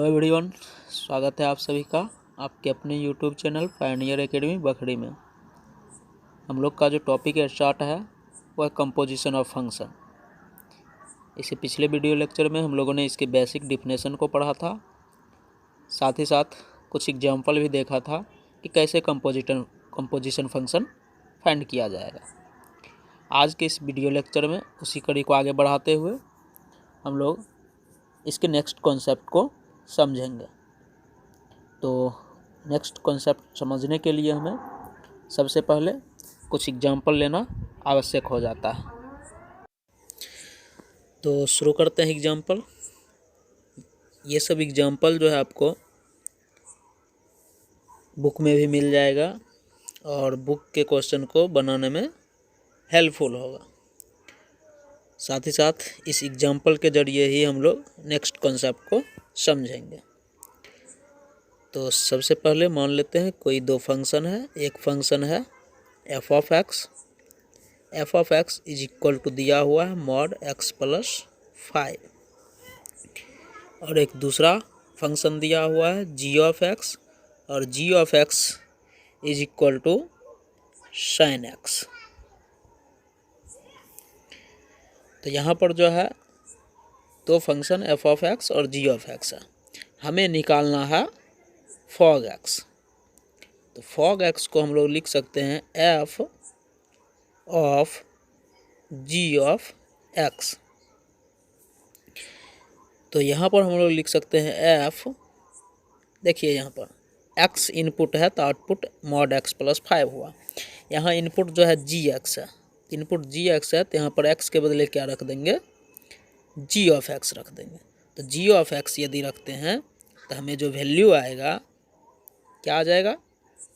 Hello everyone, स्वागत है आप सभी का आपके अपने YouTube channel Pioneer academy Bakhri में। हम लोग का जो टॉपिक स्टार्ट है वह कंपोजिशन ऑफ फंक्शन। इससे पिछले वीडियो लेक्चर में हम लोगों ने इसके बेसिक डिफिनेशन को पढ़ा था, साथ ही साथ कुछ एग्जाम्पल भी देखा था कि कैसे कंपोजिशन फंक्शन फाइंड किया जाएगा। आज के इस वीडियो लेक्चर में उसी कड़ी को आगे बढ़ाते हुए हम लोग इसके नेक्स्ट कॉन्सेप्ट को समझेंगे। तो नेक्स्ट कॉन्सेप्ट समझने के लिए हमें सबसे पहले कुछ एग्जाम्पल लेना आवश्यक हो जाता है। तो शुरू करते हैं एग्जाम्पल। ये सब एग्जाम्पल जो है आपको बुक में भी मिल जाएगा और बुक के क्वेश्चन को बनाने में हेल्पफुल होगा। साथ ही साथ इस एग्जाम्पल के जरिए ही हम लोग नेक्स्ट कॉन्सेप्ट को समझेंगे। तो सबसे पहले मान लेते हैं कोई दो फंक्शन है। एक फंक्शन है F of X is equal to दिया हुआ है मॉड एक्स प्लस 5, और एक दूसरा फंक्शन दिया हुआ है जी ऑफ एक्स, और G of X is equal to sine X. तो यहाँ पर जो है दो फंक्शन एफ ऑफ एक्स और जी ऑफ एक्स है। हमें निकालना है फॉग एक्स। तो फॉग एक्स को हम लोग लिख सकते हैं F of G of X. तो यहाँ पर हम लोग लिख सकते हैं एफ, देखिए यहाँ पर एक्स इनपुट है तो आउटपुट मॉड एक्स प्लस 5 हुआ। यहाँ इनपुट जो है जी एक्स है, इनपुट जी एक्स है तो यहाँ पर एक्स के बदले क्या रख देंगे, जी ऑफ एक्स रख देंगे। तो जी ऑफ एक्स यदि रखते हैं तो हमें जो वैल्यू आएगा क्या आ जाएगा,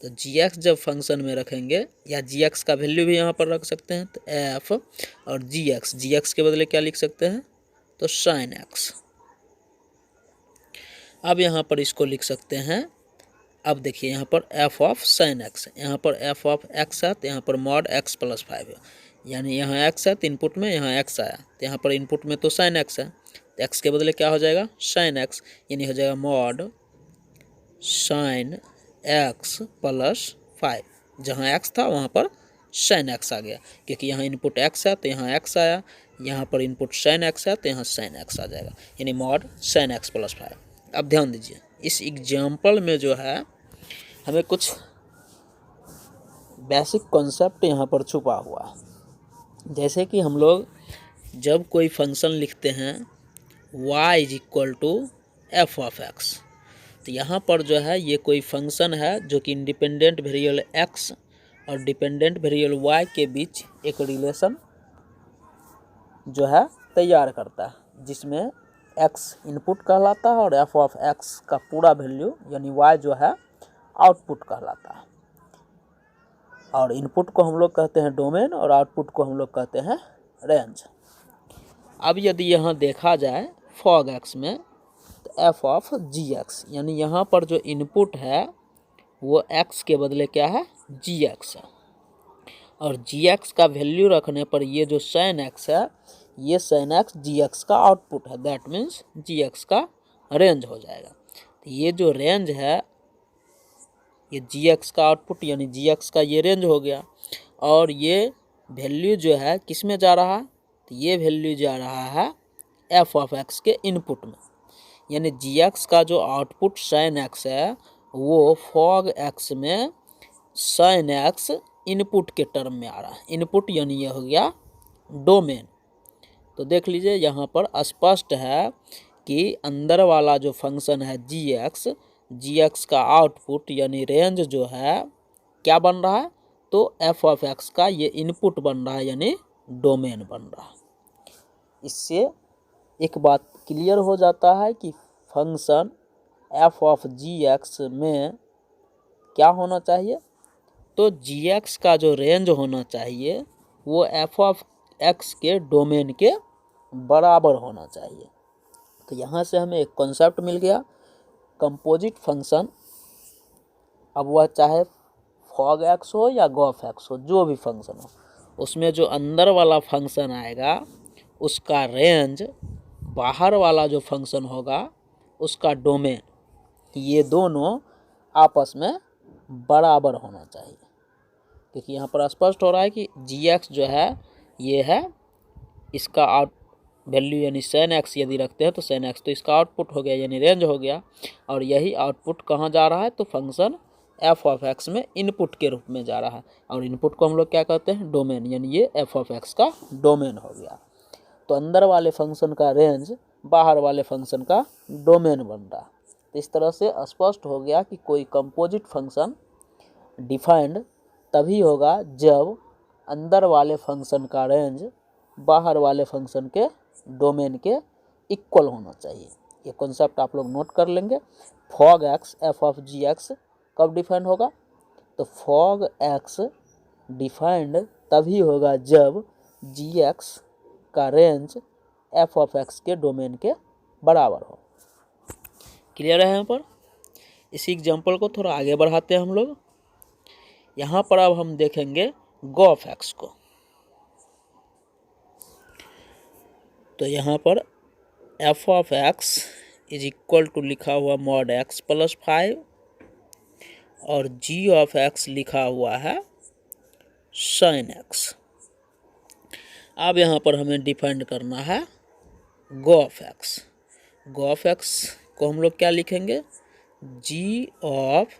तो जी एक्स जब फंक्शन में रखेंगे या जी एक्स का वैल्यू भी यहाँ पर रख सकते हैं। तो एफ और जी एक्स के बदले क्या लिख सकते हैं, तो साइन एक्स। अब यहाँ पर इसको लिख सकते हैं, अब देखिए यहाँ पर एफ ऑफ साइन एक्स, यहाँ पर एफ ऑफ एक्स है तो यहाँ पर मॉड एक्स प्लस 5 है, यानी यहाँ एक्स है तो इनपुट में यहाँ एक्स आया, तो यहाँ पर इनपुट में तो साइन एक्स है, तो एक्स के बदले क्या हो जाएगा, साइन एक्स, यानी हो जाएगा मॉड साइन एक्स प्लस 5। जहाँ एक्स था वहाँ पर साइन एक्स आ गया, क्योंकि यहाँ इनपुट एक्स है तो यहाँ एक्स आया, यहाँ पर इनपुट साइन एक्स है तो यहाँ साइन एक्स आ जाएगा, यानी मॉड साइन एक्स प्लस 5। अब ध्यान दीजिए इस एग्जाम्पल में जो है हमें कुछ बेसिक कॉन्सेप्ट यहाँ पर छुपा हुआ है। जैसे कि हम लोग जब कोई फंक्शन लिखते हैं y is equal to F of X, तो यहाँ पर जो है ये कोई फंक्शन है जो कि इंडिपेंडेंट वेरिएबल x और डिपेंडेंट वेरिएबल y के बीच एक रिलेशन जो है तैयार करता है, जिसमें x इनपुट कहलाता है और एफ ऑफ एक्स का पूरा वैल्यू यानी y जो है आउटपुट कहलाता है। और इनपुट को हम लोग कहते हैं डोमेन और आउटपुट को हम लोग कहते हैं रेंज। अब यदि यहाँ देखा जाए फॉग एक्स में तो एफ ऑफ जी एक्स, यानी यहाँ पर जो इनपुट है वो एक्स के बदले क्या है, जी एक्स है, और जी एक्स का वैल्यू रखने पर ये जो साइन एक्स है ये साइन एक्स जी एक्स का आउटपुट है, दैट मीन्स जी एक्स का रेंज हो जाएगा। तो ये जो रेंज है ये जी एक्स का आउटपुट यानी जी एक्स का ये रेंज हो गया, और ये वैल्यू जो है किस में जा रहा है, तो ये वैल्यू जा रहा है एफ ऑफ एक्स के इनपुट में, यानी जी एक्स का जो आउटपुट साइन एक्स है वो फॉग एक्स में साइन एक्स इनपुट के टर्म में आ रहा है। इनपुट यानी ये हो गया डोमेन। तो देख लीजिए यहाँ पर स्पष्ट है कि अंदर वाला जो फंक्शन है जी एक्स का आउटपुट यानी रेंज जो है क्या बन रहा है, तो एफ ऑफ एक्स का ये इनपुट बन रहा है यानी डोमेन बन रहा है। इससे एक बात क्लियर हो जाता है कि function F of G X में क्या होना चाहिए, तो जी एक्स का जो रेंज होना चाहिए वो एफ ऑफ एक्स के डोमेन के बराबर होना चाहिए। तो यहाँ से हमें एक कॉन्सेप्ट मिल गया, कंपोजिट फंक्शन, अब वह चाहे फॉग एक्स हो या गॉफ एक्स हो, जो भी फंक्शन हो, उसमें जो अंदर वाला फंक्शन आएगा उसका रेंज बाहर वाला जो फंक्शन होगा उसका डोमेन, ये दोनों आपस में बराबर होना चाहिए। क्योंकि यहाँ पर स्पष्ट हो रहा है कि जी एक्स जो है ये है इसका आउट वैल्यू यानी sin x यदि रखते हैं तो sin x तो इसका आउटपुट हो गया यानी रेंज हो गया, और यही आउटपुट कहाँ जा रहा है तो फंक्शन f ऑफ x में इनपुट के रूप में जा रहा है, और इनपुट को हम लोग क्या कहते हैं डोमेन, यानी ये f ऑफ x का डोमेन हो गया। तो अंदर वाले फंक्शन का रेंज बाहर वाले फंक्शन का डोमेन बन रहा। तो इस तरह से स्पष्ट हो गया कि कोई कंपोजिट फंक्शन डिफाइंड तभी होगा जब अंदर वाले फंक्शन का रेंज बाहर वाले फंक्शन के डोमेन के इक्वल होना चाहिए। ये कॉन्सेप्ट आप लोग नोट कर लेंगे। Fog X F of G X कब डिफाइंड होगा तो फॉग एक्स डिफाइंड तभी होगा जब जी एक्स का रेंज एफ ऑफ एक्स के डोमेन के बराबर हो। क्लियर है यहाँ पर? इसी एग्जाम्पल को थोड़ा आगे बढ़ाते हैं हम लोग। यहाँ पर अब हम देखेंगे गो ऑफ एक्स को। तो यहाँ पर F of X is equal to लिखा हुआ मॉड एक्स प्लस 5 और जी ऑफ एक्स लिखा हुआ है साइन एक्स। अब यहाँ पर हमें डिफाइंड करना है go of X. Go of X को हम लोग क्या लिखेंगे जी ऑफ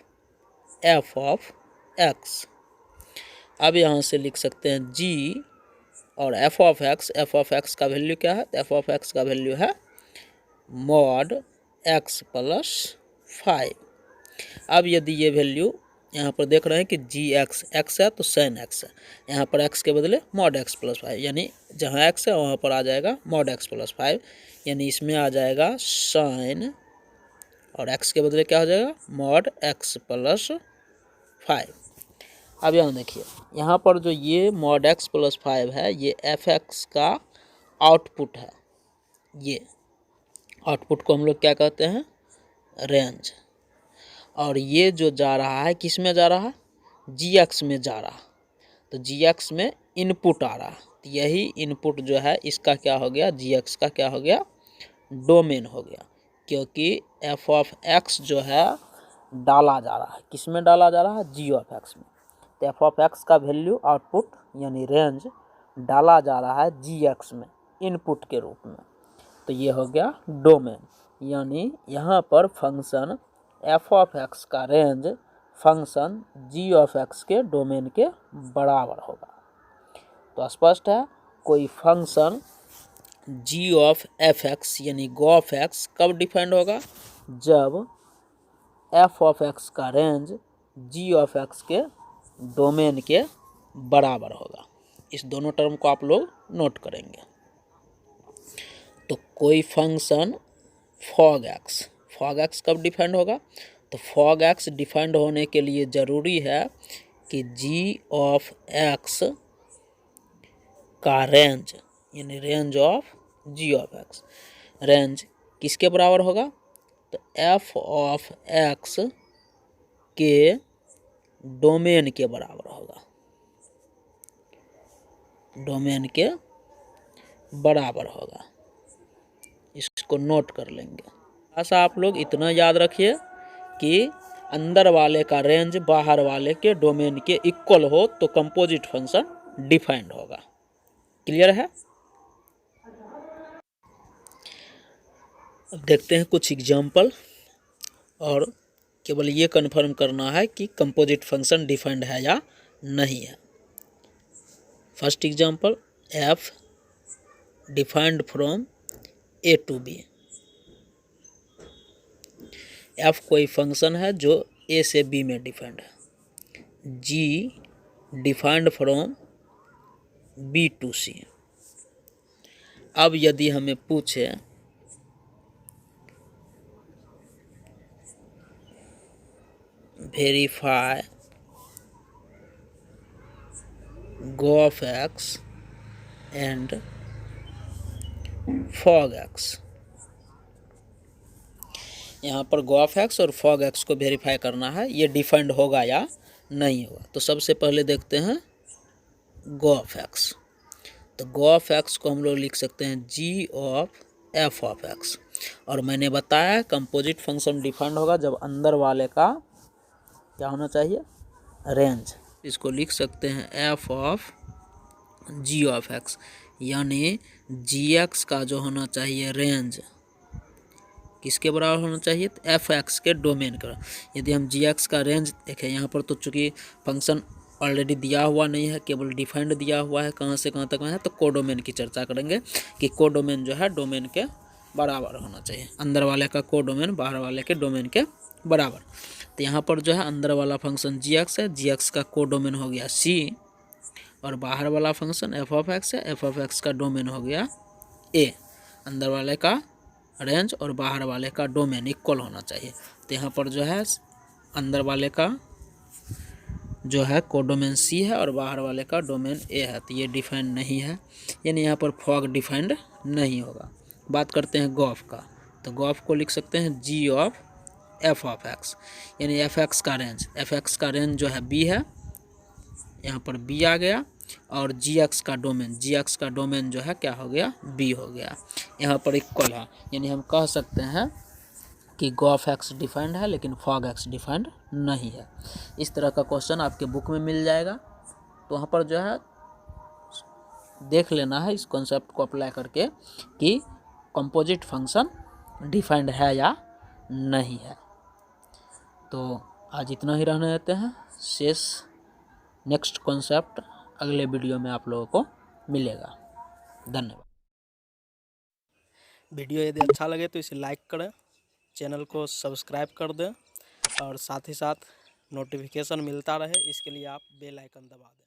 एफ एक्स। अब यहाँ से लिख सकते हैं जी और एफ ऑफ एक्स का वैल्यू क्या है, एफ ऑफ एक्स का वैल्यू है मॉड एक्स प्लस 5। अब यदि ये वैल्यू यहाँ पर देख रहे हैं कि जी एक्स है तो साइन एक्स है, यहाँ पर एक्स के बदले मॉड एक्स प्लस 5, यानी जहाँ एक्स है वहाँ पर आ जाएगा मॉड एक्स प्लस 5, यानी इसमें आ जाएगा साइन और एक्स के बदले क्या हो जाएगा मॉड एक्स प्लस 5। अब यहाँ देखिए यहाँ पर जो ये मॉड एक्स प्लस 5 है ये एफ एक्स का आउटपुट है। ये आउटपुट को हम लोग क्या कहते हैं रेंज, और ये जो जा रहा है किस में जा रहा है जी एक्स में जा रहा, तो जी एक्स में इनपुट आ रहा, तो यही इनपुट जो है इसका क्या हो गया जी एक्स का क्या हो गया डोमेन हो गया, क्योंकि एफ ऑफ एक्स जो है डाला जा रहा है किस में डाला जा रहा है जी ऑफ एक्स में। तो एफ ऑफ एक्स का वैल्यू आउटपुट यानी रेंज डाला जा रहा है जी एक्स में इनपुट के रूप में, तो ये हो गया डोमेन, यानी यहाँ पर फंक्शन एफ ऑफ एक्स का range function G of X के डोमेन के बराबर होगा। तो स्पष्ट है कोई function G of F X यानी गो ऑफ एक्स कब डिफाइंड होगा जब एफ ऑफ एक्स का रेंज जी ऑफ एक्स के डोमेन के बराबर होगा। इस दोनों टर्म को आप लोग नोट करेंगे। तो कोई फंक्शन फॉग एक्स कब डिफाइंड होगा तो फॉग एक्स डिफाइंड होने के लिए ज़रूरी है कि जी ऑफ एक्स का रेंज यानी range of G of X range किसके बराबर होगा तो एफ ऑफ एक्स के डोमेन के बराबर होगा, डोमेन के बराबर होगा। इसको नोट कर लेंगे। ऐसा आप लोग इतना याद रखिए कि अंदर वाले का रेंज बाहर वाले के डोमेन के इक्वल हो तो कंपोजिट फंक्शन डिफाइंड होगा। क्लियर है? अब देखते हैं कुछ एग्जाम्पल और केवल ये कन्फर्म करना है कि कंपोजिट फंक्शन डिफाइंड है या नहीं है। First example F defined from A to B. F कोई फंक्शन है जो ए से बी में डिफाइंड है। G defined from B to C. अब यदि हमें पूछे verify go of X and fog X, यहाँ पर गो ऑफ एक्स और फॉग एक्स को वेरीफाई करना है ये डिफाइंड होगा या नहीं होगा। तो सबसे पहले देखते हैं गो ऑफ एक्स। तो गो ऑफ एक्स को हम लोग लिख सकते हैं जी ऑफ एफ ऑफ एक्स। और मैंने बताया कंपोजिट फंक्शन डिफाइंड होगा जब अंदर वाले का क्या होना चाहिए, रेंज। इसको लिख सकते हैं F of G of X, यानी जी एक्स का जो होना चाहिए रेंज किसके बराबर होना चाहिए, तो एफ एक्स के डोमेन का। यदि हम जी एक्स का रेंज देखें, यहाँ पर तो चूंकि फंक्शन ऑलरेडी दिया हुआ नहीं है, केवल डिफाइंड दिया हुआ है कहाँ से कहाँ तक में है, तो कोडोमेन की चर्चा करेंगे कि कोडोमेन जो है डोमेन के बराबर होना चाहिए, अंदर वाले का कोडोमेन बाहर वाले के डोमेन के बराबर। तो यहाँ पर जो है अंदर वाला फंक्शन जी एक्स है, जी एक्स का कोडोमेन हो गया सी, और बाहर वाला फंक्शन एफ ऑफ एक्स है, एफ ऑफ एक्स का डोमेन हो गया ए। अंदर वाले का रेंज और बाहर वाले का डोमेन इक्वल होना चाहिए। तो यहाँ पर जो है अंदर वाले का जो है कोडोमेन सी है और बाहर वाले का डोमेन ए है, तो ये डिफाइंड नहीं है, यानी यहाँ पर फॉग डिफाइंड नहीं होगा। बात करते हैं गॉफ का, तो गॉफ को लिख सकते हैं जी ऑफ एफ ऑफ एक्स, यानी एफ एक्स का रेंज, एफ एक्स का रेंज जो है बी है, यहाँ पर बी आ गया, और जी एक्स का डोमेन, जी एक्स का डोमेन जो है क्या हो गया, बी हो गया, यहाँ पर इक्वल है। यानी हम कह सकते हैं कि गॉफ एक्स डिफाइंड है लेकिन फॉग एक्स डिफाइंड नहीं है। इस तरह का क्वेश्चन आपके बुक में मिल जाएगा, तो वहाँ पर जो है देख लेना है इस कॉन्सेप्ट को अप्लाई करके कि कंपोजिट फंक्शन डिफाइंड है या नहीं है। तो आज इतना ही रहने देते हैं, शेष नेक्स्ट कॉन्सेप्ट अगले वीडियो में आप लोगों को मिलेगा। धन्यवाद। वीडियो यदि अच्छा लगे तो इसे लाइक करें, चैनल को सब्सक्राइब कर दें और साथ ही साथ नोटिफिकेशन मिलता रहे इसके लिए आप बेल आइकन दबा दें।